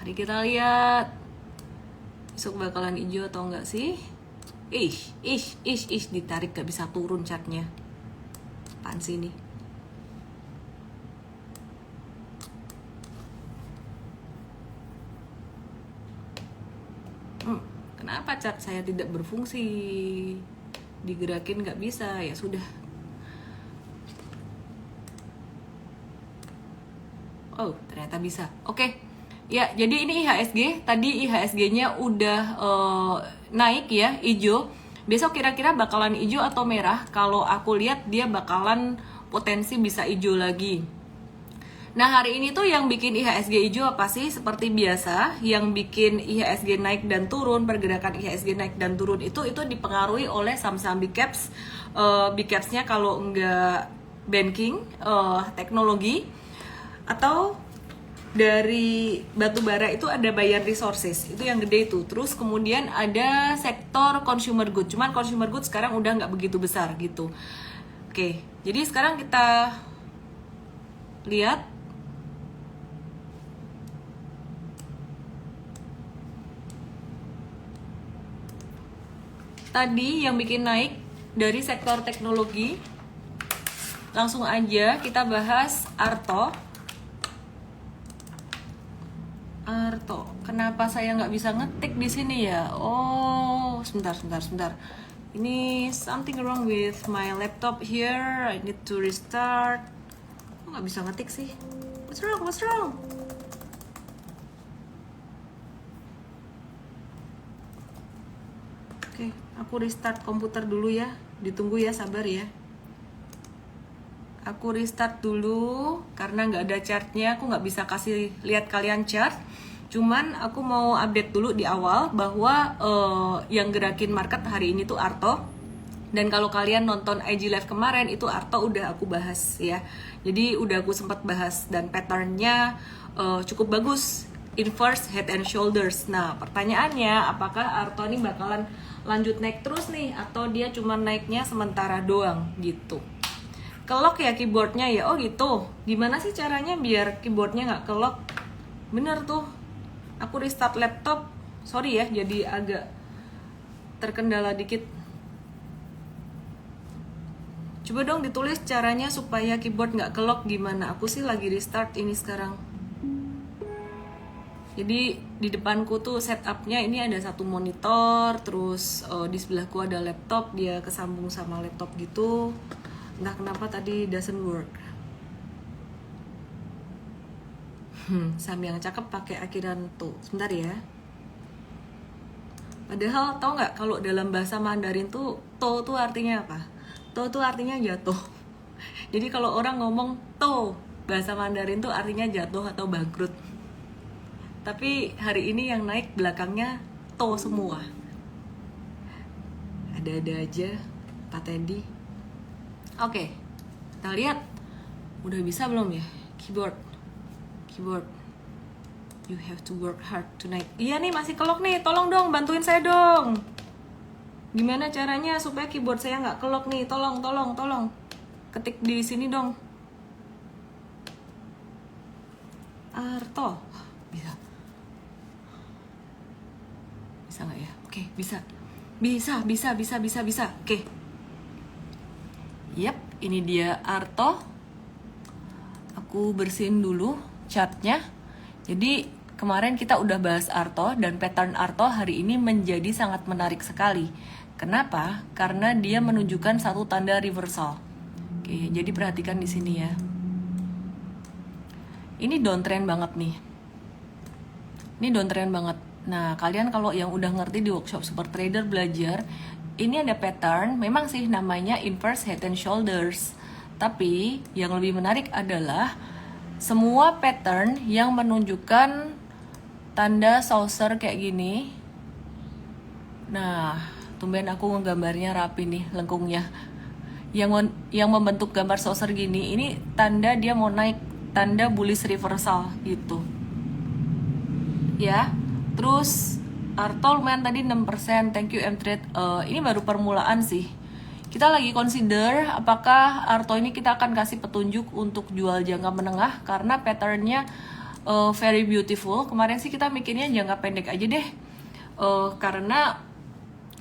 Mari kita lihat besok bakalan hijau atau enggak sih. Ditarik gak bisa turun chartnya. Apaan sih ini? Kenapa chart saya tidak berfungsi? Digerakin gak bisa, ya sudah. Oh, ternyata bisa. Oke. Ya, jadi ini IHSG. Tadi IHSG-nya udah naik ya, hijau. Besok kira-kira bakalan hijau atau merah? Kalau aku lihat dia bakalan potensi bisa hijau lagi. Nah, hari ini tuh yang bikin IHSG hijau apa sih? Seperti biasa, yang bikin IHSG naik dan turun, pergerakan IHSG naik dan turun itu dipengaruhi oleh saham-saham big caps. Big caps-nya kalau enggak banking, teknologi, atau dari batu bara itu ada Bayan Resources, itu yang gede itu. Terus kemudian ada sektor consumer goods, cuman consumer goods sekarang udah nggak begitu besar gitu. Oke, jadi sekarang kita lihat tadi yang bikin naik dari sektor teknologi. Langsung aja kita bahas Arto. Kenapa saya nggak bisa ngetik di sini ya? Oh, sebentar. Ini something wrong with my laptop here. I need to restart. Kok nggak bisa ngetik sih? What's wrong? Oke, aku restart komputer dulu ya. Ditunggu ya, sabar ya. Aku restart dulu karena nggak ada chartnya. Aku nggak bisa kasih lihat kalian chart. Cuman aku mau update dulu di awal bahwa yang gerakin market hari ini tuh Arto. Dan kalau kalian nonton IG Live kemarin itu Arto udah aku bahas ya. Jadi udah aku sempat bahas dan patternnya cukup bagus, inverse head and shoulders. Nah, pertanyaannya apakah Arto ini bakalan lanjut naik terus nih atau dia cuma naiknya sementara doang gitu. Kelok ya keyboardnya ya. Oh gitu. Gimana sih caranya biar keyboardnya nggak kelok? Bener tuh. Aku restart laptop. Sorry ya, jadi agak terkendala dikit. Coba dong ditulis caranya supaya keyboard nggak kelok gimana. Aku sih lagi restart ini sekarang. Jadi di depanku tuh setupnya ini ada satu monitor, terus di sebelahku ada laptop, dia kesambung sama laptop gitu. Entah kenapa tadi doesn't work. Saham yang cakep pakai akhiran tuh. Sebentar ya. Padahal tau nggak kalau dalam bahasa Mandarin tuh to tuh artinya apa? To tuh artinya jatuh. Jadi kalau orang ngomong to, bahasa Mandarin tuh artinya jatuh atau bangkrut. Tapi hari ini yang naik belakangnya to semua. Ada-ada aja Pak Teddy. Oke, kita lihat. Udah bisa belum ya? Keyboard. You have to work hard tonight. Iya nih masih kelok nih. Tolong dong bantuin saya dong. Gimana caranya supaya keyboard saya nggak kelok nih? Tolong. Ketik di sini dong. Arto. Bisa nggak ya? Oke, bisa. Bisa. Oke. Yap, ini dia Arto. Aku bersihin dulu chartnya. Jadi kemarin kita udah bahas Arto dan pattern Arto hari ini menjadi sangat menarik sekali. Kenapa? Karena dia menunjukkan satu tanda reversal. Oke, jadi perhatikan di sini ya. Ini downtrend banget nih. Nah, kalian kalau yang udah ngerti di workshop Super Trader belajar, ini ada pattern, memang sih namanya inverse head and shoulders. Tapi yang lebih menarik adalah semua pattern yang menunjukkan tanda saucer kayak gini. Nah, tumben aku ngegambarnya rapi nih lengkungnya. Yang membentuk gambar saucer gini, ini tanda dia mau naik, tanda bullish reversal gitu. Ya, terus Arto lumayan tadi 6%, thank you M-Trade. Ini baru permulaan sih. Kita lagi consider apakah Arto ini kita akan kasih petunjuk untuk jual jangka menengah karena patternnya very beautiful. Kemarin sih kita mikirnya jangka pendek aja deh, karena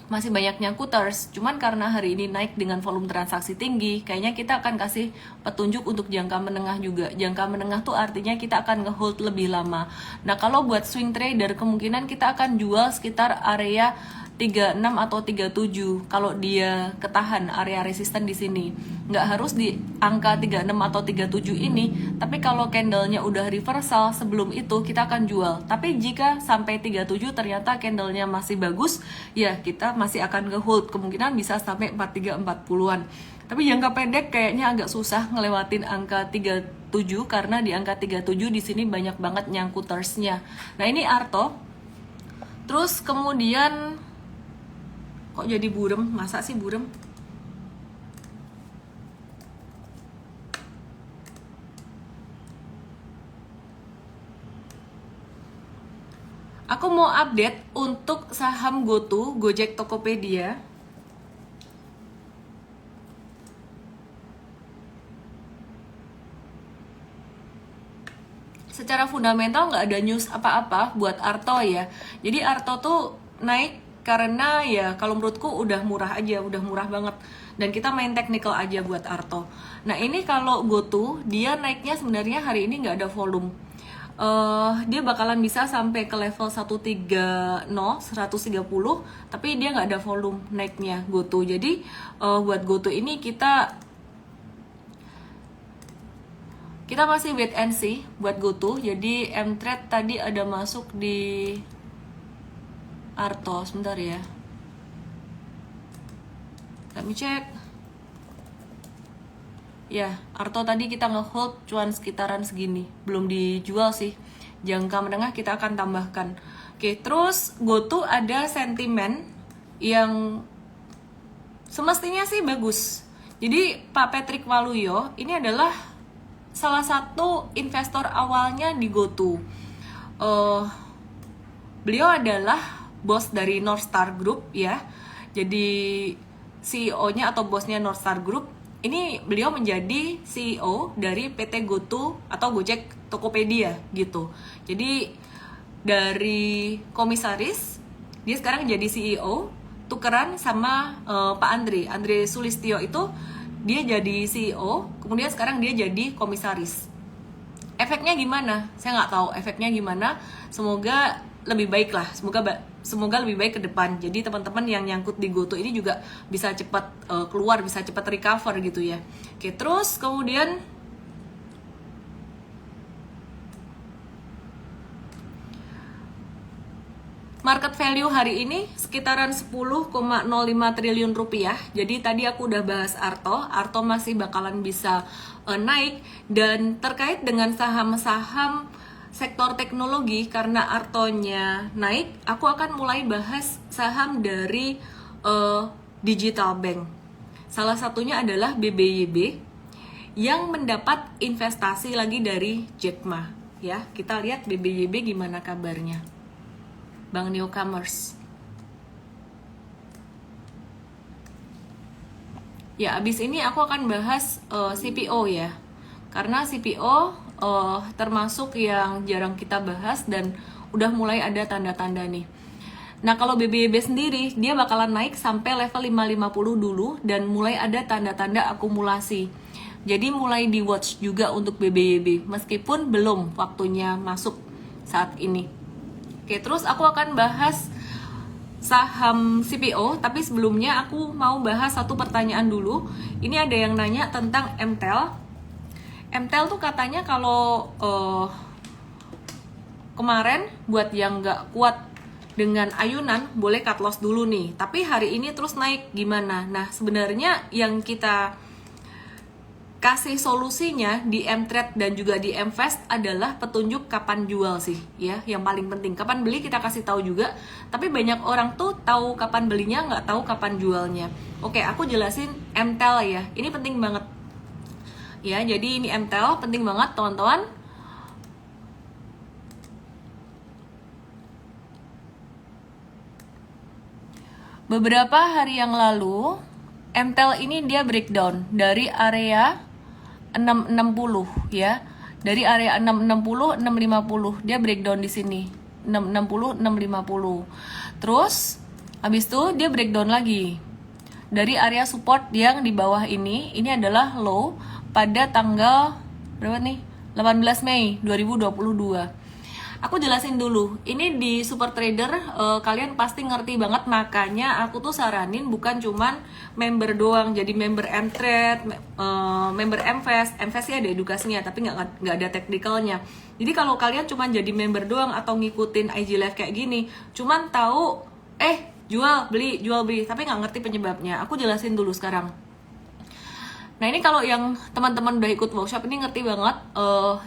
masih banyak nyangkuters. Cuman karena hari ini naik dengan volume transaksi tinggi, kayaknya kita akan kasih petunjuk untuk jangka menengah juga. Jangka menengah tuh artinya kita akan ngehold lebih lama. Nah, kalau buat swing trader kemungkinan kita akan jual sekitar area 36 atau 37 kalau dia ketahan area resisten di sini. Nggak harus di angka 36 atau 37 ini, tapi kalau candlenya udah reversal sebelum itu kita akan jual. Tapi jika sampai 37 ternyata candlenya masih bagus, ya kita masih akan nge-hold, kemungkinan bisa sampai 43-40-an. Tapi jangka pendek kayaknya agak susah ngelewatin angka 37 karena di angka 37 di sini banyak banget nyangkutersnya. Nah, ini Arto. Terus kemudian kok jadi burem? Masa sih burem? Aku mau update untuk saham GoTo, Gojek Tokopedia. Secara fundamental nggak ada news apa-apa buat Arto ya. Jadi Arto tuh naik karena ya kalau menurutku udah murah aja, udah murah banget. Dan kita main technical aja buat Arto. Nah, ini kalau GoTo, dia naiknya sebenarnya hari ini nggak ada volume. Dia bakalan bisa sampai ke level 130, 130, tapi dia nggak ada volume naiknya GoTo. Jadi buat GoTo ini kita masih wait and see buat GoTo. Jadi M-Trade tadi ada masuk di Arto, sebentar ya. Let me check. Ya, Arto tadi kita nge-hold cuan sekitaran segini. Belum dijual sih. Jangka menengah kita akan tambahkan. Oke, terus GoTo ada sentimen yang semestinya sih bagus. Jadi Pak Patrick Waluyo ini adalah salah satu investor awalnya di GoTo. Beliau adalah bos dari North Star Group ya. Jadi CEO-nya atau bosnya North Star Group. Ini beliau menjadi CEO dari PT GoTo atau Gojek Tokopedia gitu. Jadi dari komisaris dia sekarang jadi CEO, tukeran sama Pak Andre Sulistyo itu dia jadi CEO, kemudian sekarang dia jadi komisaris. Efeknya gimana? Saya nggak tahu efeknya gimana. Semoga lebih baik lah, semoga lebih baik ke depan. Jadi teman-teman yang nyangkut di GoTo ini juga bisa cepat keluar, bisa cepat recover gitu ya. Oke, terus kemudian market value hari ini sekitaran 10,05 triliun rupiah. Jadi tadi aku udah bahas Arto masih bakalan bisa naik. Dan terkait dengan saham-saham sektor teknologi, karena Artonya naik, aku akan mulai bahas saham dari digital bank. Salah satunya adalah BBYB yang mendapat investasi lagi dari Jack Ma. Ya, kita lihat BBYB gimana kabarnya. Bank Newcomers. Ya, abis ini aku akan bahas CPO ya. Karena CPO termasuk yang jarang kita bahas dan udah mulai ada tanda-tanda nih. Nah, kalau BBYB sendiri dia bakalan naik sampai level 550 dulu dan mulai ada tanda-tanda akumulasi. Jadi mulai di watch juga untuk BBYB meskipun belum waktunya masuk saat ini. Oke, terus aku akan bahas saham CPO, tapi sebelumnya aku mau bahas satu pertanyaan dulu. Ini ada yang nanya tentang MTEL. MTEL tuh katanya kalau kemarin buat yang nggak kuat dengan ayunan boleh cut loss dulu nih, tapi hari ini terus naik gimana? Nah, sebenarnya yang kita kasih solusinya di M-Trade dan juga di M-Fast adalah petunjuk kapan jual sih ya, yang paling penting. Kapan beli kita kasih tahu juga, tapi banyak orang tuh tahu kapan belinya, nggak tahu kapan jualnya. Oke, aku jelasin MTEL ya, ini penting banget ya. Jadi ini MTEL penting banget teman-teman. Beberapa hari yang lalu MTEL ini dia breakdown dari area 660 ya. Dari area 660, 650, dia breakdown di sini. 660, 650. Terus habis itu dia breakdown lagi. Dari area support yang di bawah ini adalah low pada tanggal berapa nih? 18 Mei 2022. Aku jelasin dulu, ini di Super Trader kalian pasti ngerti banget, makanya aku tuh saranin bukan cuman member doang, jadi member M-Trade, member M-Fast sih ada edukasinya, tapi nggak ada teknikalnya. Jadi kalau kalian cuman jadi member doang atau ngikutin IG Live kayak gini, cuman tahu jual beli, tapi nggak ngerti penyebabnya, aku jelasin dulu sekarang. Nah ini kalau yang teman-teman udah ikut workshop ini ngerti banget,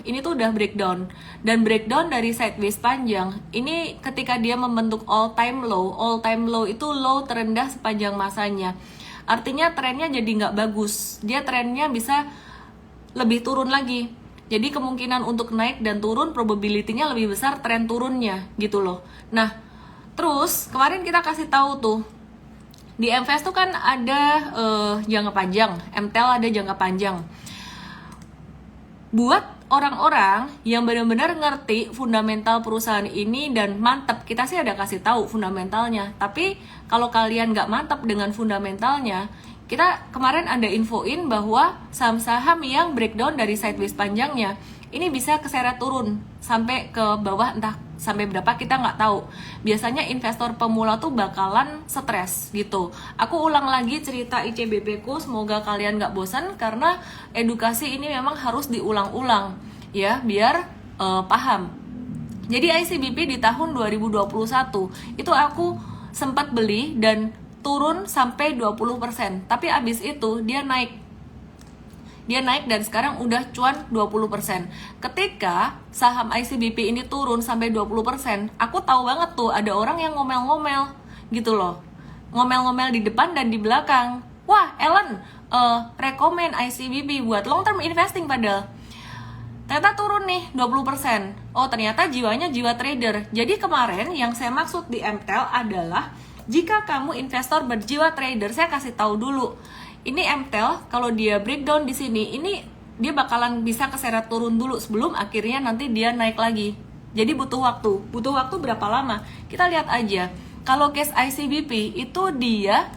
ini tuh udah breakdown. Dan breakdown dari sideways panjang, ini ketika dia membentuk all time low itu low terendah sepanjang masanya. Artinya trennya jadi nggak bagus, dia trennya bisa lebih turun lagi. Jadi kemungkinan untuk naik dan turun, probability-nya lebih besar tren turunnya gitu loh. Nah terus kemarin kita kasih tahu tuh, di MFS tuh kan ada jangka panjang, MTEL ada jangka panjang. Buat orang-orang yang benar-benar ngerti fundamental perusahaan ini dan mantep, kita sih ada kasih tahu fundamentalnya. Tapi kalau kalian nggak mantep dengan fundamentalnya, kita kemarin ada infoin bahwa saham-saham yang breakdown dari sideways panjangnya ini bisa keseret turun sampai ke bawah, entah sampai berapa kita nggak tahu. Biasanya investor pemula tuh bakalan stres gitu. Aku ulang lagi cerita ICBP ku, semoga kalian nggak bosan, karena edukasi ini memang harus diulang-ulang ya, biar paham. Jadi ICBP di tahun 2021 itu aku sempat beli dan turun sampai 20%, tapi abis itu dia naik dan sekarang udah cuan 20%. Ketika saham ICBP ini turun sampai 20%, aku tahu banget tuh ada orang yang ngomel-ngomel gitu loh. Ngomel-ngomel di depan dan di belakang. Wah, Ellen, rekomen ICBP buat long term investing padahal. Ternyata turun nih 20%. Oh, ternyata jiwanya jiwa trader. Jadi kemarin yang saya maksud di MTEL adalah jika kamu investor berjiwa trader, saya kasih tahu dulu. Ini MTEL, kalau dia breakdown di sini, ini dia bakalan bisa keseret turun dulu sebelum akhirnya nanti dia naik lagi. Jadi butuh waktu. Butuh waktu berapa lama? Kita lihat aja. Kalau case ICBP itu dia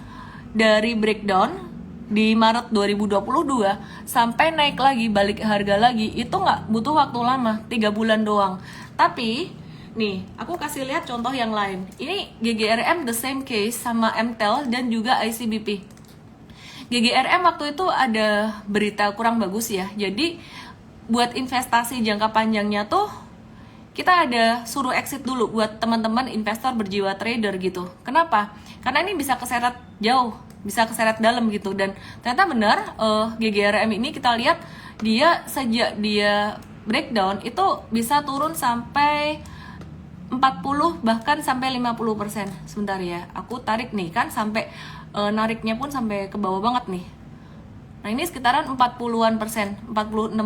dari breakdown di Maret 2022 sampai naik lagi, balik harga lagi, itu nggak butuh waktu lama, 3 bulan doang. Tapi nih, aku kasih lihat contoh yang lain. Ini GGRM the same case sama MTEL dan juga ICBP. GGRM waktu itu ada berita kurang bagus ya. Jadi buat investasi jangka panjangnya tuh kita ada suruh exit dulu buat teman-teman investor berjiwa trader gitu. Kenapa? Karena ini bisa keseret jauh, bisa keseret dalam gitu. Dan ternyata benar GGRM ini kita lihat dia sejak dia breakdown itu bisa turun sampai 40 bahkan sampai 50%. Sebentar ya, aku tarik nih kan sampai nariknya pun sampai ke bawah banget nih. Nah ini sekitaran 40-an persen, 46%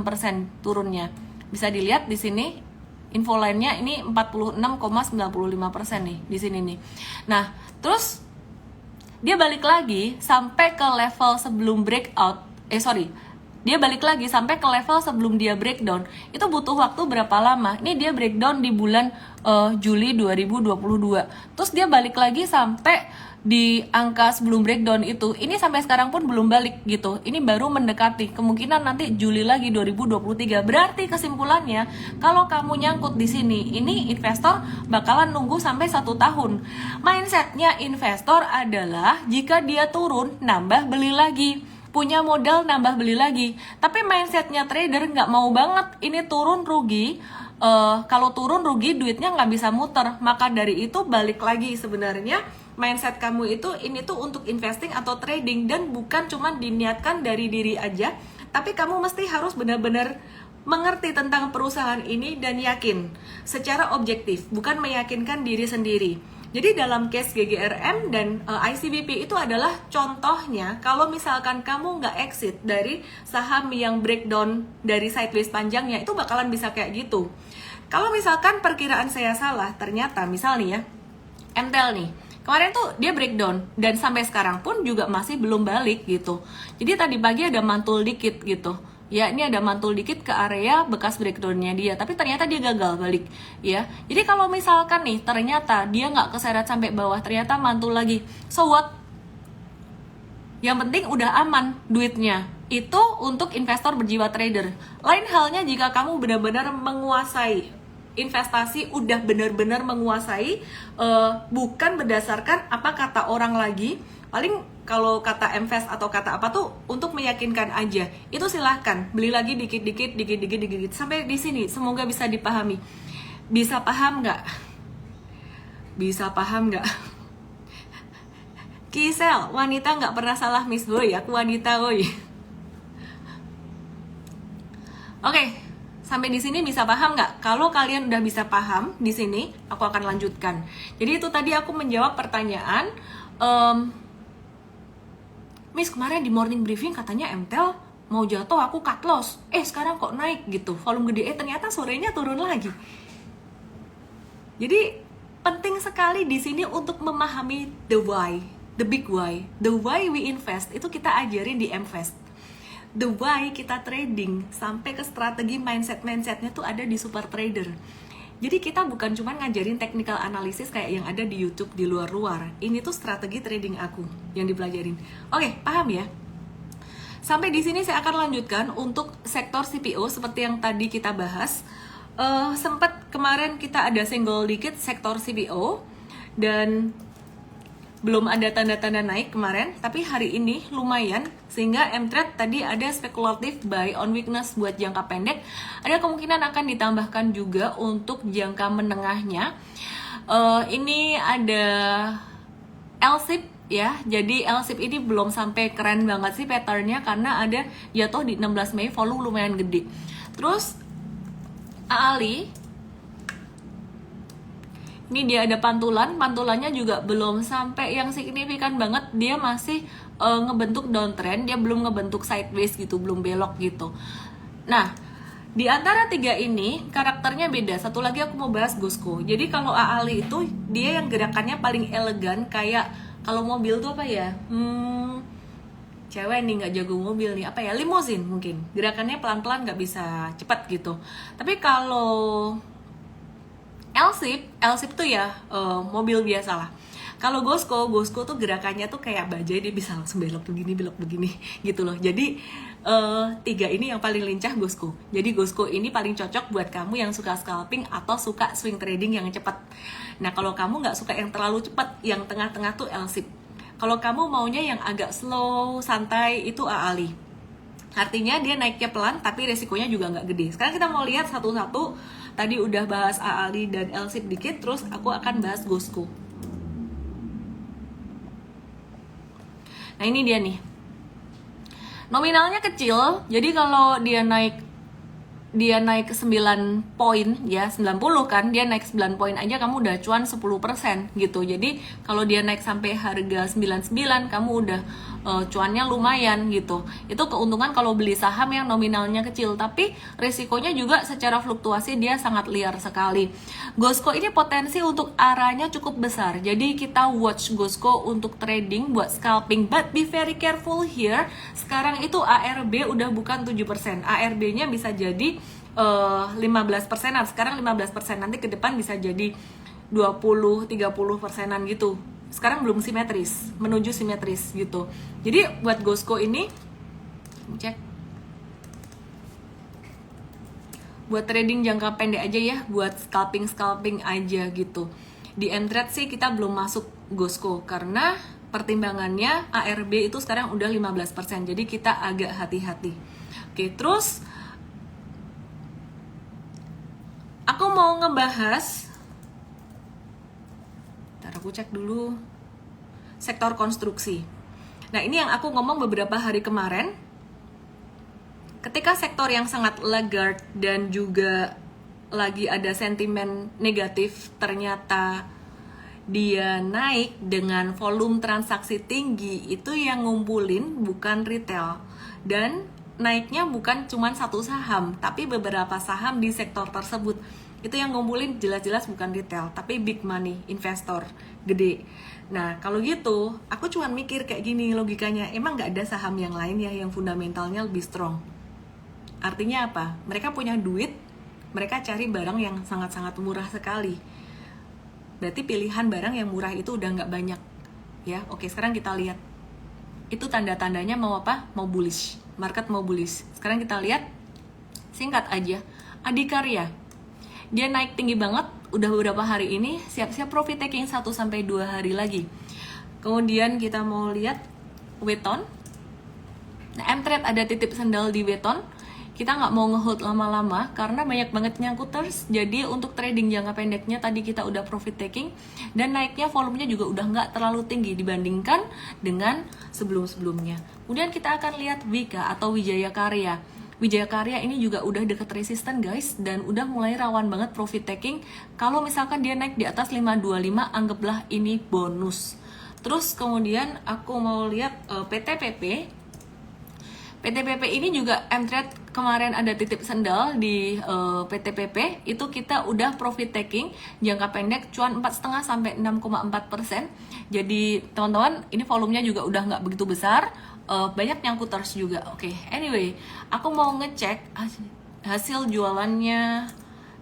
turunnya. Bisa dilihat di sini info lainnya, ini 46,95% nih di sini nih. Nah terus dia balik lagi sampai ke level sebelum breakout. Dia balik lagi sampai ke level sebelum dia breakdown. Itu butuh waktu berapa lama? Ini dia breakdown di bulan Juli 2022. Terus dia balik lagi sampai di angka sebelum breakdown itu. Ini sampai sekarang pun belum balik gitu. Ini baru mendekati. Kemungkinan nanti Juli lagi 2023. Berarti kesimpulannya, kalau kamu nyangkut di sini, ini investor bakalan nunggu sampai 1 tahun. Mindsetnya investor adalah jika dia turun, nambah beli lagi. Punya modal nambah beli lagi. Tapi mindsetnya trader nggak mau banget ini turun rugi. Kalau turun rugi duitnya nggak bisa muter. Maka dari itu balik lagi, sebenarnya mindset kamu itu ini tuh untuk investing atau trading, dan bukan cuma diniatkan dari diri aja, tapi kamu mesti harus benar-benar mengerti tentang perusahaan ini dan yakin secara objektif, bukan meyakinkan diri sendiri. Jadi dalam case GGRM dan ICBP itu adalah contohnya. Kalau misalkan kamu nggak exit dari saham yang breakdown dari sideways panjangnya, itu bakalan bisa kayak gitu. Kalau misalkan perkiraan saya salah, ternyata misalnya ya MTEL nih, kemarin tuh dia breakdown dan sampai sekarang pun juga masih belum balik gitu. Jadi tadi pagi ada mantul dikit gitu. ya ini ada mantul dikit ke area bekas breakdownnya dia, tapi ternyata dia gagal balik ya. Jadi kalau misalkan nih ternyata dia nggak keseret sampai bawah, ternyata mantul lagi, so what? Yang penting udah aman duitnya. Itu untuk investor berjiwa trader. Lain halnya jika kamu benar-benar menguasai investasi, udah benar-benar menguasai, bukan berdasarkan apa kata orang lagi. Paling kalau kata invest atau kata apa tuh untuk meyakinkan aja. Itu silahkan beli lagi dikit-dikit sampai di sini. Semoga bisa dipahami. Bisa paham nggak? Bisa paham nggak? Kisel, wanita nggak pernah salah Miss Boy, aku wanita boy. Oke, sampai di sini bisa paham nggak? Kalau kalian udah bisa paham di sini, aku akan lanjutkan. Jadi itu tadi aku menjawab pertanyaan, Miss kemarin di morning briefing katanya MTEL mau jatuh, aku cut loss. Sekarang kok naik gitu, volume gede. Ternyata sorenya turun lagi. Jadi penting sekali di sini untuk memahami the why. The big why, the why we invest, itu kita ajarin di MVest. The why kita trading, sampai ke strategi mindsetnya tuh ada di Super Trader. Jadi kita bukan cuma ngajarin technical analysis kayak yang ada di YouTube di luar-luar. Ini tuh strategi trading aku yang dipelajarin. Oke, paham ya? Sampai di sini saya akan lanjutkan untuk sektor CPO seperti yang tadi kita bahas. Sempat kemarin kita ada single dikit sektor CPO dan belum ada tanda-tanda naik kemarin, tapi hari ini lumayan, sehingga M-Trade tadi ada spekulatif buy on weakness buat jangka pendek. Ada kemungkinan akan ditambahkan juga untuk jangka menengahnya. Ini ada LSIP ya, jadi LSIP ini belum sampai keren banget sih patternnya karena ada jatuh di 16 Mei, volume lumayan gede. Terus AALI ini dia ada pantulannya juga belum sampai yang signifikan banget, dia masih ngebentuk downtrend, dia belum ngebentuk sideways gitu, belum belok gitu. Nah, di antara tiga ini karakternya beda. Satu lagi aku mau bahas Gosco. Jadi kalau AALI itu dia yang gerakannya paling elegan, kayak kalau mobil tuh apa ya? Cewek nih nggak jago mobil nih, apa ya? Limousine mungkin. Gerakannya pelan-pelan, nggak bisa cepat gitu. Tapi kalau LSIP tuh ya mobil biasa lah. Kalau Gosco tuh gerakannya tuh kayak bajai, dia bisa langsung belok begini gitu loh. Jadi tiga ini yang paling lincah Gosco. Jadi Gosco ini paling cocok buat kamu yang suka scalping atau suka swing trading yang cepat. Nah kalau kamu nggak suka yang terlalu cepat, yang tengah-tengah tuh LSIP. Kalau kamu maunya yang agak slow, santai, itu AALI. Artinya dia naiknya pelan tapi resikonya juga nggak gede. Sekarang kita mau lihat satu-satu. Tadi udah bahas AALI dan LSIP dikit, terus aku akan bahas Gosco. Nah ini dia nih. Nominalnya kecil, jadi kalau dia naik 9 poin ya, 90 kan, dia naik 9 poin aja kamu udah cuan 10% gitu. Jadi kalau dia naik sampai harga 99 kamu udah cuannya lumayan gitu. Itu keuntungan kalau beli saham yang nominalnya kecil, tapi risikonya juga secara fluktuasi dia sangat liar sekali. Gosco ini potensi untuk arahnya cukup besar, jadi kita watch Gosco untuk trading buat scalping, but be very careful here. Sekarang itu ARB udah bukan 7%, ARB-nya bisa jadi 15%an, sekarang 15%, nanti ke depan bisa jadi 20-30%an gitu. Sekarang belum simetris, menuju simetris gitu. Jadi buat Gosco ini cek buat trading jangka pendek aja ya, buat scalping aja gitu. Di M-Trade sih kita belum masuk Gosco karena pertimbangannya ARB itu sekarang udah 15%, jadi kita agak hati-hati. Oke, terus aku mau ngebahas, aku cek dulu sektor konstruksi. Nah ini yang aku ngomong beberapa hari kemarin, ketika sektor yang sangat laggard dan juga lagi ada sentimen negatif, ternyata dia naik dengan volume transaksi tinggi, itu yang ngumpulin bukan retail, dan naiknya bukan cuma satu saham, tapi beberapa saham di sektor tersebut. Itu yang ngumpulin jelas-jelas bukan retail, tapi big money, investor gede. Nah kalau gitu, aku cuman mikir kayak gini logikanya, emang nggak ada saham yang lain ya yang fundamentalnya lebih strong? Artinya apa? Mereka punya duit, mereka cari barang yang sangat-sangat murah sekali. Berarti pilihan barang yang murah itu udah nggak banyak. Ya, oke, sekarang kita lihat. Itu tanda-tandanya mau apa? Mau bullish. Market mau bullish. Sekarang kita lihat, singkat aja. Adikarya. Dia naik tinggi banget, udah beberapa hari ini, siap-siap profit taking 1-2 hari lagi. Kemudian kita mau lihat Weton. Nah, M-Trade ada titip sendal di Weton. Kita nggak mau nge-hold lama-lama karena banyak banget nyangkuters. Jadi untuk trading jangka pendeknya tadi kita udah profit taking dan naiknya volumenya juga udah nggak terlalu tinggi dibandingkan dengan sebelum-sebelumnya. Kemudian kita akan lihat Wika atau Wijaya Karya. Wijaya Karya ini juga udah deket resisten guys dan udah mulai rawan banget profit taking. Kalau misalkan dia naik di atas 525, anggaplah ini bonus. Terus kemudian aku mau lihat PTPP. PTPP ini juga M-Trade kemarin ada titip sendal di PTPP, itu kita udah profit taking jangka pendek cuan 4,5 sampai 6,4%. Jadi teman-teman, ini volumenya juga udah nggak begitu besar, banyak nyangkuters juga. Oke, anyway, aku mau ngecek hasil jualannya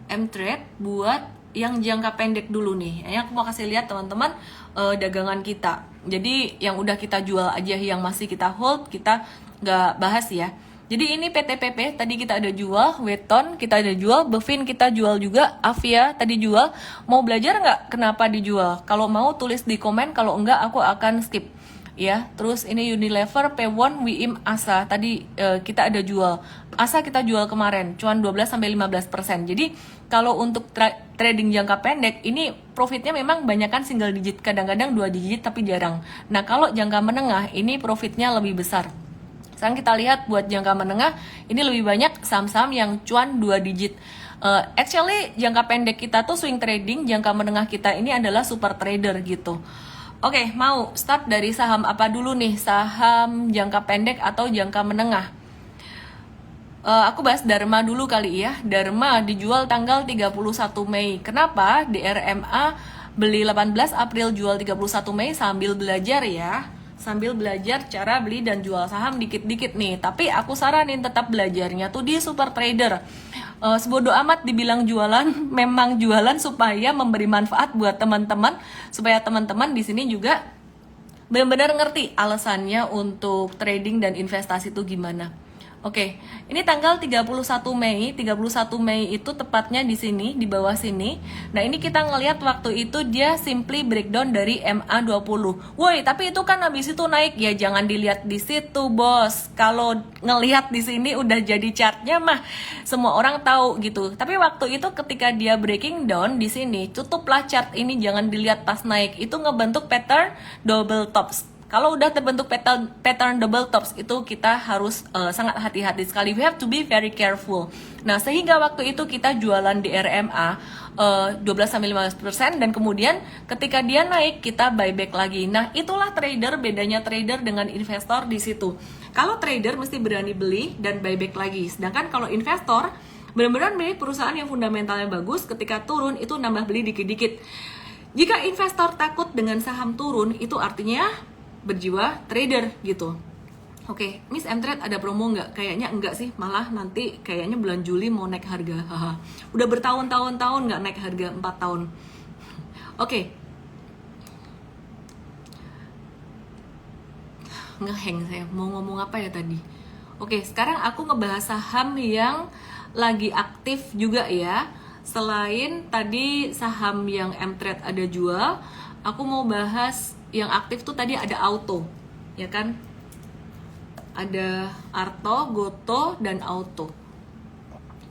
M-Trade buat yang jangka pendek dulu nih. Yang aku mau kasih lihat teman-teman dagangan kita. Jadi yang udah kita jual aja, yang masih kita hold kita nggak bahas ya. Jadi ini PTPP tadi kita ada jual, Weton kita ada jual, Bevin kita jual juga, Avia tadi jual. Mau belajar nggak kenapa dijual? Kalau mau tulis di komen, kalau enggak aku akan skip ya. Terus ini Unilever, P1, WIM, ASA tadi kita ada jual. ASA kita jual kemarin, cuan 12-15%. Jadi kalau untuk trading jangka pendek ini profitnya memang banyakkan single digit, kadang-kadang 2 digit tapi jarang. Nah kalau jangka menengah ini profitnya lebih besar. Sekarang kita lihat buat jangka menengah ini lebih banyak saham-saham yang cuan 2 digit. Actually jangka pendek kita tuh swing trading, jangka menengah kita ini adalah super trader gitu. Oke, mau start dari saham apa dulu nih? Saham jangka pendek atau jangka menengah? Aku bahas Dharma dulu kali ya. Dharma dijual tanggal 31 Mei. Kenapa? DRMA beli 18 April, jual 31 Mei sambil belajar ya. Sambil belajar cara beli dan jual saham dikit-dikit nih. Tapi aku saranin tetap belajarnya tuh di super trader. Sebodoh amat dibilang jualan, memang jualan supaya memberi manfaat buat teman-teman, supaya teman-teman di sini juga benar-benar ngerti alasannya untuk trading dan investasi itu gimana. Oke, ini tanggal 31 Mei. 31 Mei itu tepatnya di sini, di bawah sini. Nah, ini kita ngelihat waktu itu dia simply breakdown dari MA20. Woi, tapi itu kan habis itu naik ya, jangan dilihat di situ, Bos. Kalau ngelihat di sini udah jadi chartnya mah semua orang tahu gitu. Tapi waktu itu ketika dia breaking down di sini, tutuplah chart ini, jangan dilihat pas naik. Itu ngebentuk pattern double tops. Kalau udah terbentuk pattern double tops itu kita harus sangat hati-hati sekali. We have to be very careful. Nah, sehingga waktu itu kita jualan di RMA 12-15% dan kemudian ketika dia naik kita buyback lagi. Nah, itulah trader, bedanya trader dengan investor di situ. Kalau trader mesti berani beli dan buyback lagi. Sedangkan kalau investor benar-benar beli perusahaan yang fundamentalnya bagus, ketika turun itu nambah beli dikit-dikit. Jika investor takut dengan saham turun, itu artinya berjiwa trader gitu. Oke, Miss M-Trade ada promo nggak? Kayaknya enggak sih, malah nanti kayaknya bulan Juli mau naik harga. Udah bertahun-tahun nggak naik harga, 4 tahun. Oke. Ngeheng saya, mau ngomong apa ya tadi? Oke, sekarang aku ngebahas saham yang lagi aktif juga ya. Selain tadi saham yang M-Trade ada jual, aku mau bahas yang aktif tuh tadi ada Auto, ya kan? Ada Arto, Goto, dan Auto.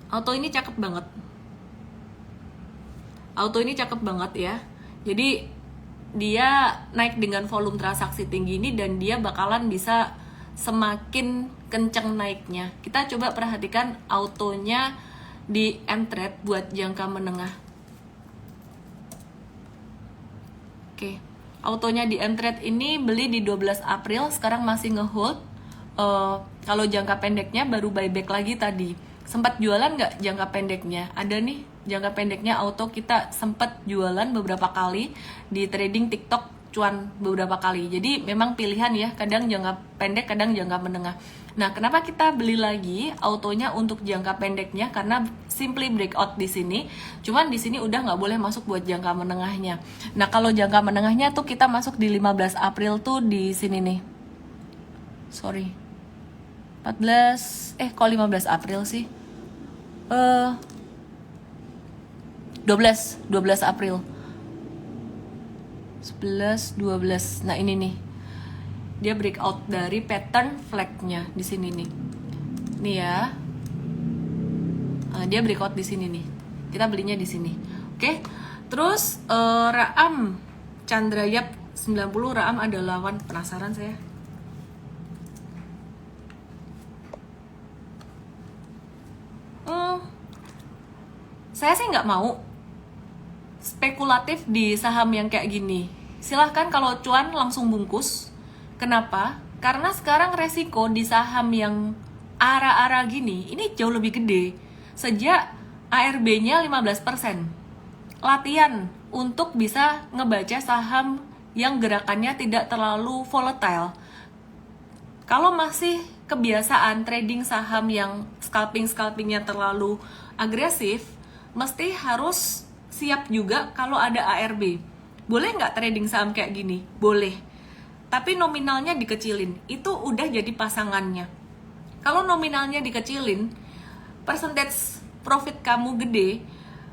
Auto ini cakep banget. Auto ini cakep banget ya. Jadi dia naik dengan volume transaksi tinggi ini dan dia bakalan bisa semakin kenceng naiknya. Kita coba perhatikan Autonya di M-Trade buat jangka menengah. Oke. Autonya di M-Trade ini beli di 12 April, sekarang masih nge-hold. Kalau jangka pendeknya baru buyback lagi tadi. Sempat jualan nggak jangka pendeknya? Ada nih, jangka pendeknya Auto kita sempat jualan beberapa kali di trading TikTok, cuan beberapa kali. Jadi memang pilihan ya, kadang jangka pendek, kadang jangka menengah. Nah, kenapa kita beli lagi autonya untuk jangka pendeknya? Karena simply breakout di sini. Cuman di sini udah nggak boleh masuk buat jangka menengahnya. Nah, kalau jangka menengahnya tuh kita masuk di 15 April tuh di sini nih. Sorry. 14, kok 15 April sih? 12 April. 11, 12. Nah, ini nih. Dia breakout dari pattern flag-nya di sini nih. Nih ya. Dia breakout di sini nih. Kita belinya di sini. Oke. Terus Raam Chandrayap 90, Raam ada lawan, penasaran saya. Saya sih nggak mau spekulatif di saham yang kayak gini. Silahkan kalau cuan langsung bungkus. Kenapa? Karena sekarang resiko di saham yang ara-ara gini ini jauh lebih gede. Sejak ARB-nya 15%. Latihan untuk bisa ngebaca saham yang gerakannya tidak terlalu volatile. Kalau masih kebiasaan trading saham yang scalping-scalpingnya terlalu agresif, mesti harus siap juga kalau ada ARB. Boleh nggak trading saham kayak gini? Boleh. Tapi nominalnya dikecilin. Itu udah jadi pasangannya. Kalau nominalnya dikecilin, percentage profit kamu gede,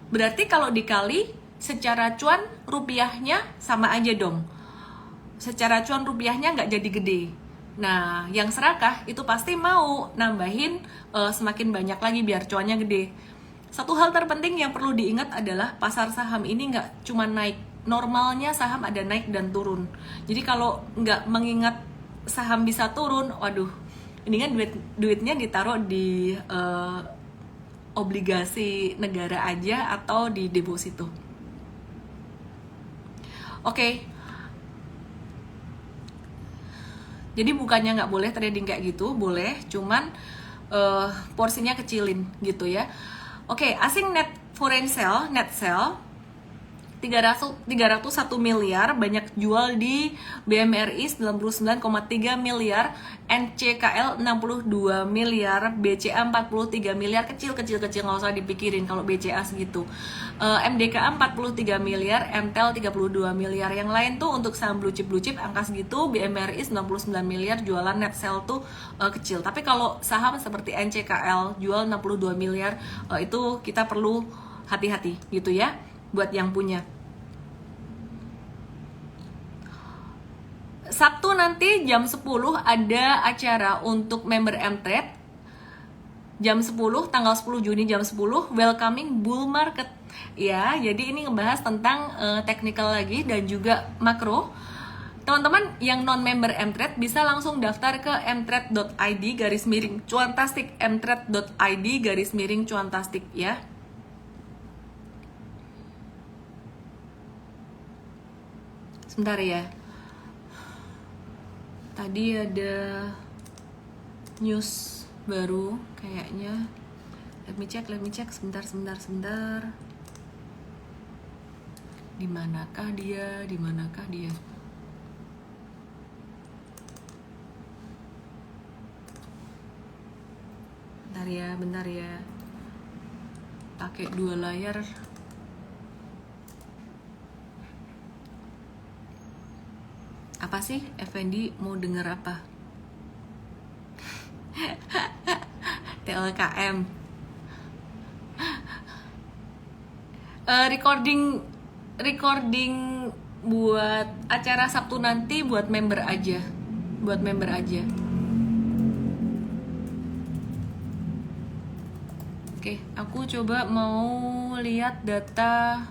berarti kalau dikali secara cuan rupiahnya sama aja dong. Secara cuan rupiahnya nggak jadi gede. Nah, yang serakah itu pasti mau nambahin semakin banyak lagi biar cuannya gede. Satu hal terpenting yang perlu diingat adalah pasar saham ini nggak cuma naik. Normalnya saham ada naik dan turun. Jadi kalau nggak mengingat saham bisa turun, waduh, ini kan duitnya ditaruh di obligasi negara aja atau di deposito. Oke. Jadi bukannya nggak boleh trading kayak gitu, boleh, cuman porsinya kecilin gitu ya. Oke, asing net foreign sell, net sell 301 miliar, banyak jual di BMRI 99,3 miliar, NCKL 62 miliar, BCA 43 miliar, kecil nggak usah dipikirin kalau BCA segitu. MDKA 43 miliar, MTEL 32 miliar. Yang lain tuh untuk saham blue chip angka segitu, BMRI 99 miliar, jualan net sell tuh kecil. Tapi kalau saham seperti NCKL jual 62 miliar, itu kita perlu hati-hati gitu ya buat yang punya. Sabtu nanti jam 10 ada acara untuk member Mtrade. Jam 10, tanggal 10 Juni jam 10, welcoming bull market. Ya, jadi ini ngebahas tentang technical lagi dan juga makro. Teman-teman yang non-member Mtrade bisa langsung daftar ke mtrade.id/cuantastik, mtrade.id/cuantastik ya. Sebentar ya. Tadi ada news baru kayaknya. Let me check. Sebentar. Di manakah dia? Bentar ya. Pakai dua layar. Apa sih Effendi mau denger apa? TLKM. Recording buat acara Sabtu nanti buat member aja. Oke, aku coba mau lihat data.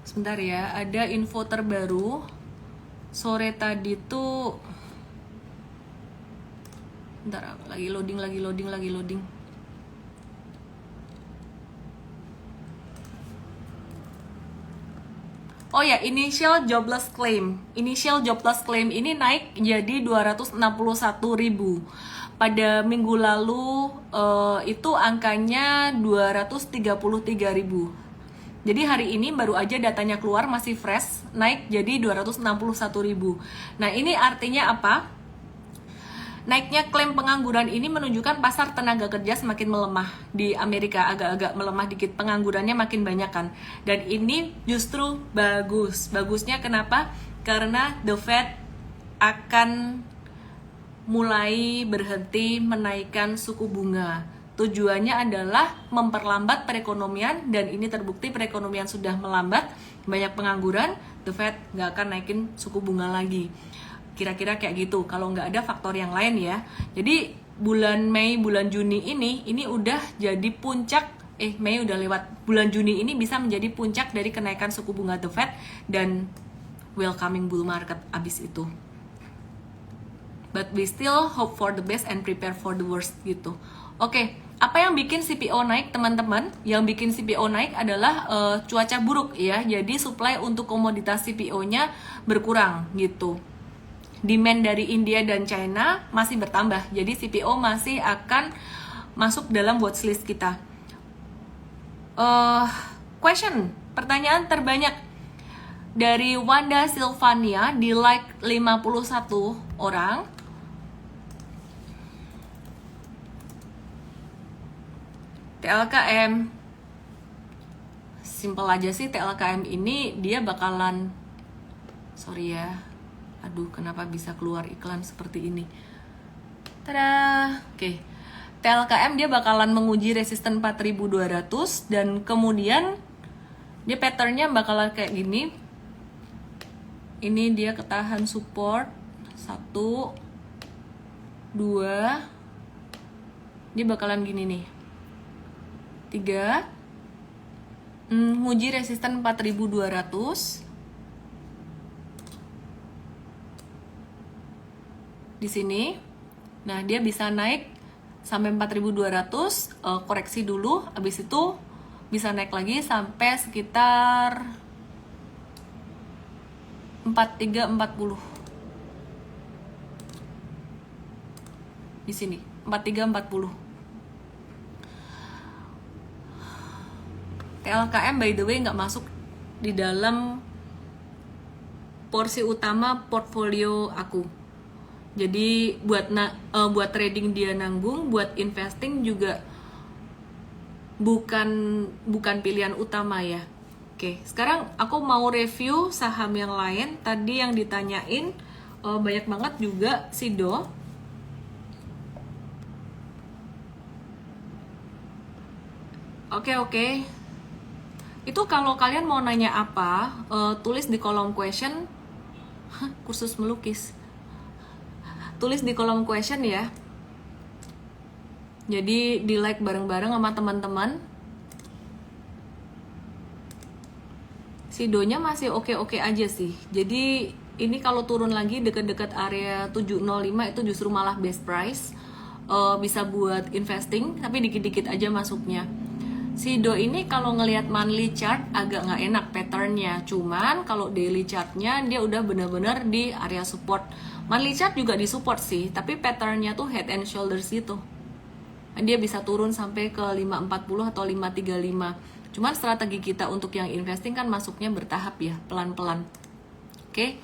Sebentar ya, ada info terbaru. Sore tadi tuh, bentar, lagi loading. Oh ya, initial jobless claim ini naik jadi 261.000. Pada minggu lalu itu angkanya 233.000. Jadi hari ini baru aja datanya keluar, masih fresh, naik jadi 261.000. Nah, ini artinya apa? naiknya klaim pengangguran ini menunjukkan pasar tenaga kerja semakin melemah di Amerika, agak-agak melemah dikit, penganggurannya makin banyak kan. Dan ini justru bagus. Bagusnya kenapa? Karena The Fed akan mulai berhenti menaikkan suku bunga. Tujuannya adalah memperlambat perekonomian, dan ini terbukti perekonomian sudah melambat, banyak pengangguran, The Fed nggak akan naikin suku bunga lagi. Kira-kira kayak gitu, kalau nggak ada faktor yang lain ya. Jadi bulan Mei, bulan Juni ini udah jadi puncak, Mei udah lewat, bulan Juni ini bisa menjadi puncak dari kenaikan suku bunga The Fed dan welcoming bull market abis itu. But we still hope for the best and prepare for the worst gitu. Oke, apa yang bikin CPO naik teman-teman? Yang bikin CPO naik adalah cuaca buruk ya. Jadi supply untuk komoditas CPO-nya berkurang gitu. Demand dari India dan China masih bertambah. Jadi CPO masih akan masuk dalam watchlist kita. Question, pertanyaan terbanyak dari Wanda Silvania di like 51 orang. TLKM, simple aja sih, TLKM ini dia bakalan, sorry ya, aduh kenapa bisa keluar iklan seperti ini. Tada, oke. TLKM dia bakalan menguji resisten 4200 dan kemudian dia patternnya bakalan kayak gini. Ini dia ketahan support 1, 2, dia bakalan gini nih 3, nguji resisten 4200 di sini. Nah, dia bisa naik sampai 4200, koreksi dulu, habis itu bisa naik lagi sampai sekitar 4340 di sini, 4340. TLKM by the way nggak masuk di dalam porsi utama portfolio aku. Jadi buat trading dia nanggung, buat investing juga bukan pilihan utama ya. Oke, sekarang aku mau review saham yang lain. Tadi yang ditanyain banyak banget juga Sido. Oke. Itu kalau kalian mau nanya apa, tulis di kolom question. Kursus melukis. Tulis di kolom question ya. Jadi di like bareng-bareng sama teman-teman. Sidonya masih oke-oke aja sih. Jadi ini kalau turun lagi dekat-dekat area 705 itu justru malah best price. Bisa buat investing, tapi dikit-dikit aja masuknya. Sido ini kalau ngelihat monthly chart agak nggak enak patternnya, cuman kalau daily chartnya dia udah bener-bener di area support. Monthly chart juga di support sih, tapi patternnya tuh head and shoulders gitu. Dia bisa turun sampai ke 540 atau 535. Cuman strategi kita untuk yang investing kan masuknya bertahap ya, pelan-pelan. Oke.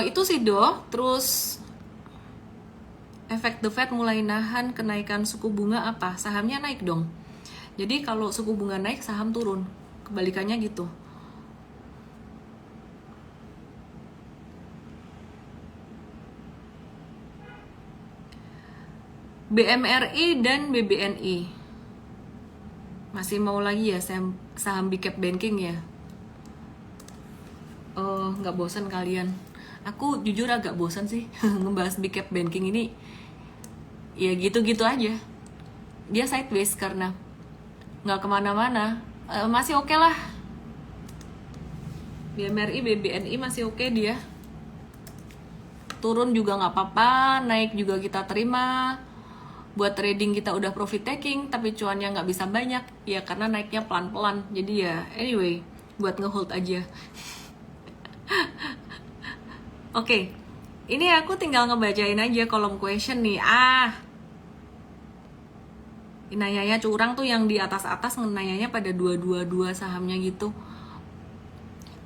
Itu Sido. Terus efek The Fed mulai nahan kenaikan suku bunga apa? Sahamnya naik dong. Jadi kalau suku bunga naik, saham turun. Kebalikannya gitu. BMRI dan BBNI. Masih mau lagi ya saham big cap banking ya? Nggak bosan kalian? Aku jujur agak bosan sih ngebahas big cap banking ini. Ya gitu-gitu aja. Dia sideways karena nggak kemana-mana. Masih oke lah. BMRI, BBNI masih oke dia. Turun juga nggak apa-apa, naik juga kita terima. Buat trading kita udah profit taking, tapi cuannya nggak bisa banyak. Ya karena naiknya pelan-pelan. Jadi ya anyway, buat ngehold aja. Oke, ini aku tinggal ngebacain aja kolom question nih. Nanyanya curang tuh yang di atas-atas, nanyanya pada 222 sahamnya gitu.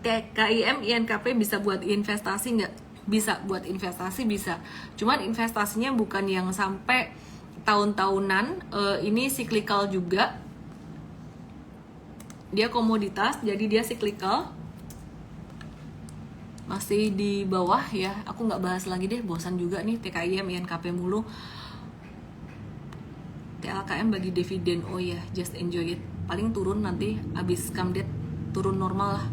KIM, INKP bisa buat investasi nggak? bisa buat investasi, bisa. Cuman investasinya bukan yang sampai tahun-tahunan. Ini cyclical juga. Dia komoditas, jadi dia cyclical. Masih di bawah ya. Aku nggak bahas lagi deh, bosan juga nih TKIM, INKP mulu. TLKM bagi dividen, oh ya, just enjoy it. Paling turun nanti abis come date, turun normal lah.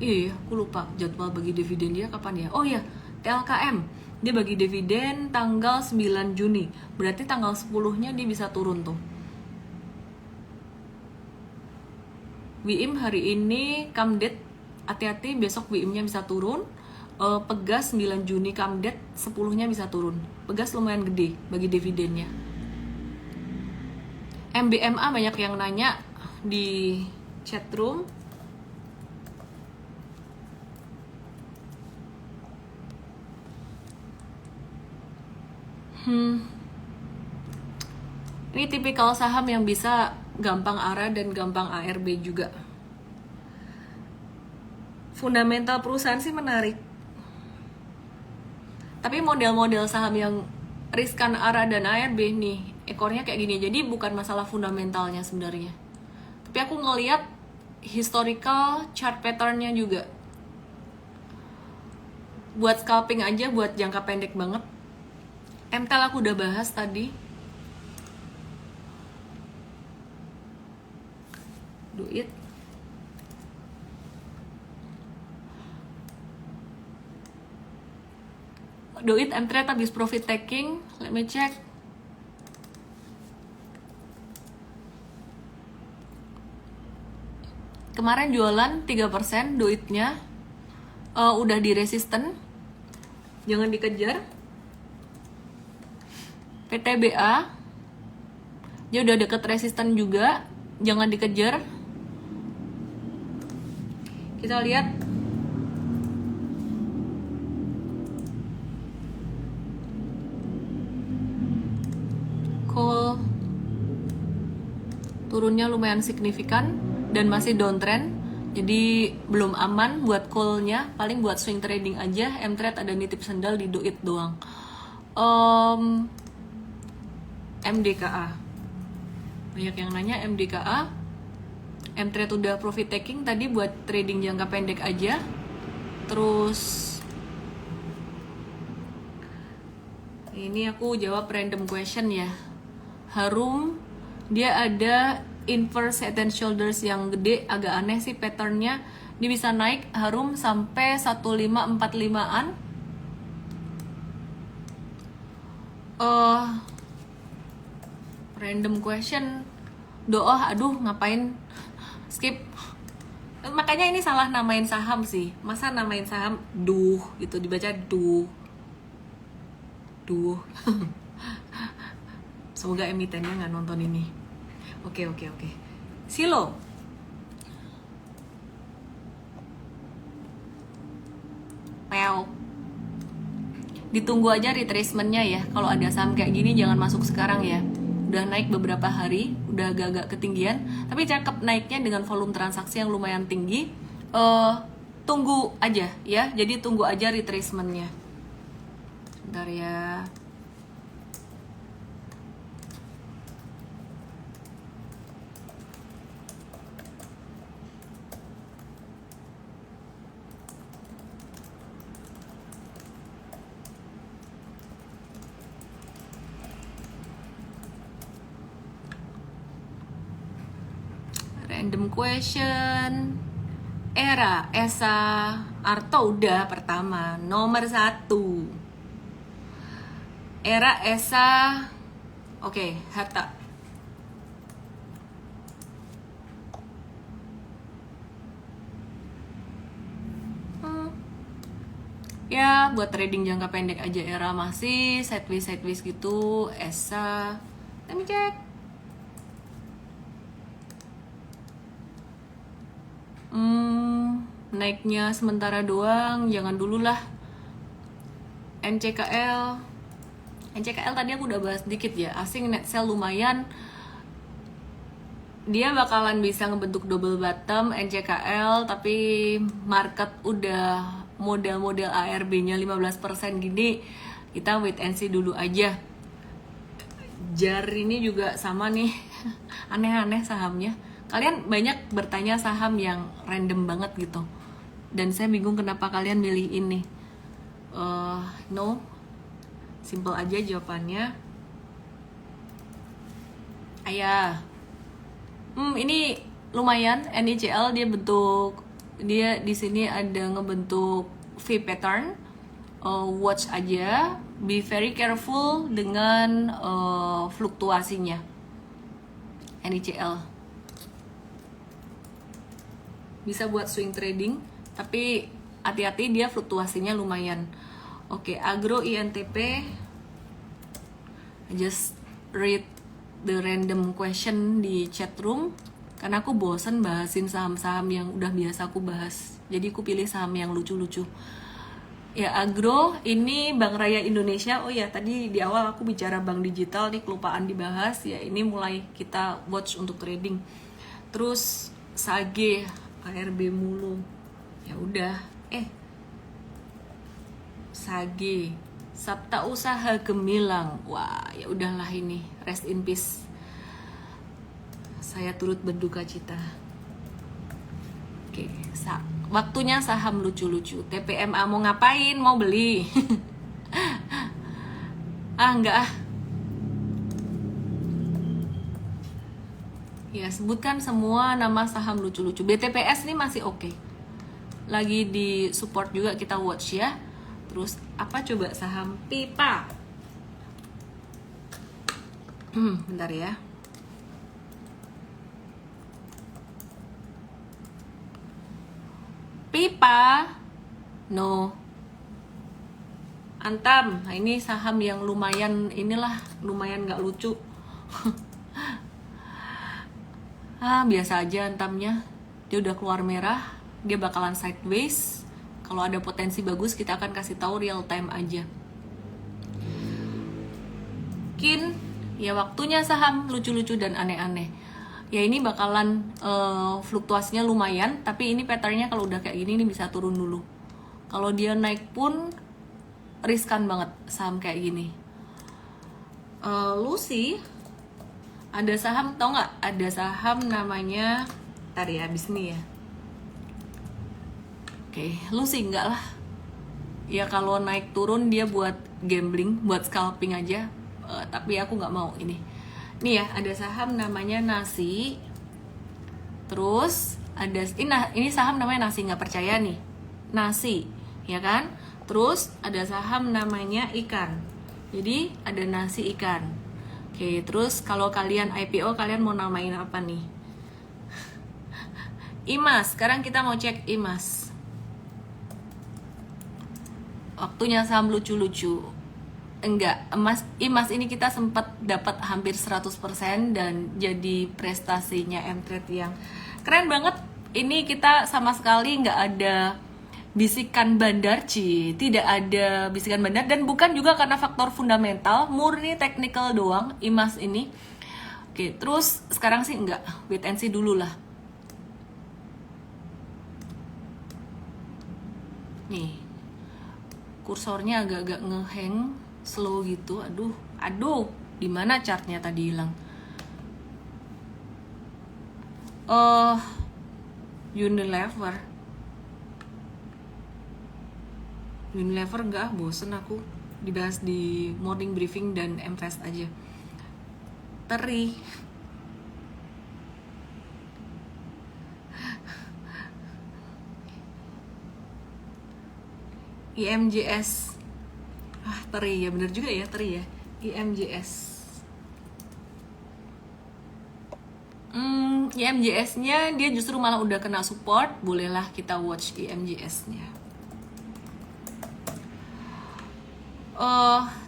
Iya, aku lupa jadwal bagi dividen dia kapan ya. Oh ya, TLKM dia bagi dividen tanggal 9 Juni. Berarti tanggal 10-nya dia bisa turun tuh. WIM hari ini come date, hati-hati besok WIM-nya bisa turun. Pegas 9 Juni come date, 10-nya bisa turun. Pegas lumayan gede bagi dividennya. MBMA banyak yang nanya di chatroom. Ini tipikal saham yang bisa gampang ARA dan gampang ARB juga. Fundamental perusahaan sih menarik. Tapi model-model saham yang riskan ARA dan ARB nih, ekornya kayak gini. Jadi bukan masalah fundamentalnya sebenarnya. Tapi aku ngeliat historical chart patternnya juga. Buat scalping aja, buat jangka pendek banget. MTEL aku udah bahas tadi. Duit. Duit MTRADE habis profit taking. Let me check. Kemarin jualan 3% duitnya. Udah di resisten. Jangan dikejar. PTBA dia udah deket resisten juga, jangan dikejar. Kita lihat coal turunnya lumayan signifikan dan masih downtrend, jadi belum aman buat coalnya. Paling buat swing trading aja. MTrade ada nitip sendal di duit doang. MDKA banyak yang nanya MDKA. MTrade udah profit taking tadi buat trading jangka pendek aja. Terus ini aku jawab random question ya. Harum dia ada inverse head and shoulders yang gede, agak aneh sih patternnya. Dia bisa naik Harum sampai 1545-an. Random question. Doa, aduh ngapain skip. Makanya ini salah namain saham sih. Masa namain saham duh gitu, dibaca duh. Semoga emitennya nggak nonton ini. Oke. Silo. Pew. Ditunggu aja retracementnya ya. Kalau ada saham kayak gini jangan masuk sekarang ya. Udah naik beberapa hari, udah agak-agak ketinggian, tapi cakep naiknya dengan volume transaksi yang lumayan tinggi. Tunggu aja ya. Jadi tunggu aja retracementnya. Bentar ya. Random question. Era, Esa, Arto udah pertama, nomor 1. Era, Esa, oke, Hatta. Ya, buat trading jangka pendek aja Era masih sideways gitu. Esa, let me check. Naiknya sementara doang, jangan dulu lah. NCKL tadi aku udah bahas dikit ya. Asing net sell lumayan. Dia bakalan bisa ngebentuk double bottom NCKL, tapi market udah model-model ARB-nya 15% gini, kita wait and see dulu aja. JAR ini juga sama nih, aneh-aneh sahamnya. Kalian banyak bertanya saham yang random banget gitu, dan saya bingung kenapa kalian milih ini. No, simple aja jawabannya. Ayah, ini lumayan. NICL dia di sini ada ngebentuk V pattern. Watch aja, be very careful dengan fluktuasinya. NICL bisa buat swing trading, tapi hati-hati dia fluktuasinya lumayan. Oke, Agro INTP, just read the random question di chat room, karena aku bosen bahasin saham-saham yang udah biasa aku bahas, jadi aku pilih saham yang lucu-lucu. Ya, Agro ini Bank Raya Indonesia. Oh ya, tadi di awal aku bicara bank digital nih, kelupaan dibahas. Ya, ini mulai kita watch untuk trading. Terus Sage, ARB mulu. Ya udah, Sage, Sabta Usaha Gemilang. Wah, ya udahlah, ini rest in peace. Saya turut berduka cita. Oke, waktunya saham lucu-lucu. TPMA mau ngapain? Mau beli? Enggak ah. Ya, sebutkan semua nama saham lucu-lucu. BTPS ini masih oke. Lagi di support juga, kita watch ya. Terus apa coba saham Pipa? Bentar ya. Pipa, no. Antam, nah ini saham yang lumayan, lumayan nggak lucu. Biasa aja Antamnya. Dia udah keluar merah, dia bakalan sideways. Kalau ada potensi bagus, kita akan kasih tahu real time aja. Kin, ya waktunya saham lucu-lucu dan aneh-aneh. Ya ini bakalan fluktuasinya lumayan, tapi ini patternnya kalau udah kayak gini ini bisa turun dulu. Kalau dia naik pun riskan banget saham kayak gini. Lucy, ada saham, tau nggak? Ada saham namanya, ntar ya, abis ini ya. Oke, Lucy enggak lah. Ya kalau naik turun dia buat gambling, buat scalping aja. Tapi aku nggak mau ini. Nih ya, ada saham namanya Nasi. Terus ada ini saham namanya Nasi, nggak percaya nih. Nasi, ya kan? Terus ada saham namanya Ikan. Jadi ada Nasi Ikan. Oke, terus kalau kalian IPO, kalian mau namain apa nih? Imas, sekarang kita mau cek Imas. Waktunya saham lucu-lucu. Enggak, Imas ini kita sempat dapat hampir 100% dan jadi prestasinya M-Trade yang keren banget. Ini kita sama sekali nggak ada bisikan bandar, tidak ada bisikan bandar, dan bukan juga karena faktor fundamental, murni technical doang Imas ini. Oke, terus sekarang sih enggak, wait and see dulu lah. Nih, kursornya agak-agak ngehang, slow gitu. Aduh, di mana chartnya tadi hilang? Unilever enggak, bosen aku dibahas di morning briefing dan MFast aja. Teri, IMJS, Teri ya, bener juga ya, Teri ya, IMJS. IMJS-nya dia justru malah udah kena support, bolehlah kita watch IMJS-nya.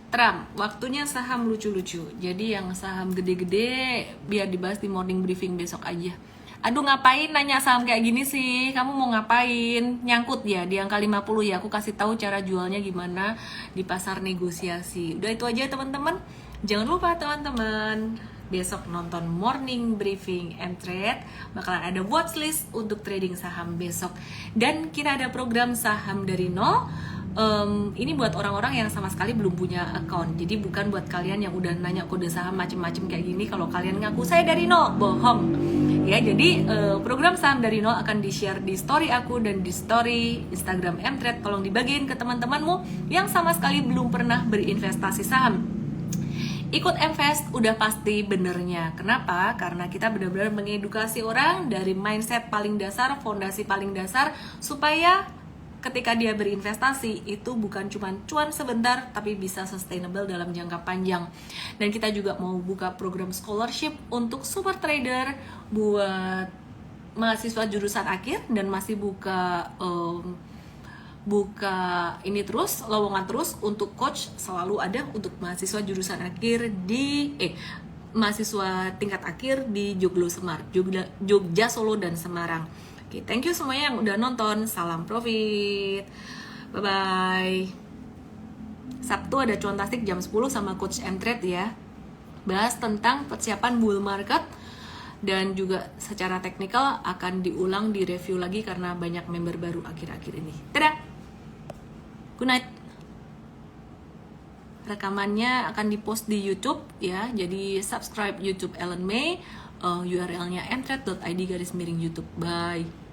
Trump, waktunya saham lucu-lucu. Jadi yang saham gede-gede biar dibahas di morning briefing besok aja. Aduh, ngapain nanya saham kayak gini sih? Kamu mau ngapain? Nyangkut ya di angka 50 ya. Aku kasih tahu cara jualnya gimana di pasar negosiasi. Udah itu aja teman-teman. Jangan lupa teman-teman, besok nonton morning briefing M-Trade, bakalan ada watchlist untuk trading saham besok. Dan kita ada program saham dari nol. Ini buat orang-orang yang sama sekali belum punya account. Jadi bukan buat kalian yang udah nanya kode saham macem-macem kayak gini. Kalau kalian ngaku saya dari nol, bohong. Ya, jadi program saham dari nol akan di-share di story aku dan di story Instagram M-Trade. Tolong dibagiin ke teman-temanmu yang sama sekali belum pernah berinvestasi saham. Ikut Mfest udah pasti benernya. Kenapa? Karena kita benar-benar mengedukasi orang dari mindset paling dasar, fondasi paling dasar, supaya ketika dia berinvestasi itu bukan cuma cuan sebentar, tapi bisa sustainable dalam jangka panjang. Dan kita juga mau buka program scholarship untuk super trader buat mahasiswa jurusan akhir, dan masih buka ini terus, lowongan terus untuk coach selalu ada untuk mahasiswa jurusan akhir di mahasiswa tingkat akhir di Jogja, Solo, dan Semarang. Oke, thank you semuanya yang udah nonton. Salam profit. Bye-bye. Sabtu ada Cuantastik jam 10 sama Coach M-Trade ya. Bahas tentang persiapan bull market. Dan juga secara teknikal akan diulang, direview lagi karena banyak member baru akhir-akhir ini. Dadah! Good night! Rekamannya akan dipost di YouTube ya. Jadi subscribe YouTube Ellen May. URL-nya mtrade.id/YouTube. Bye.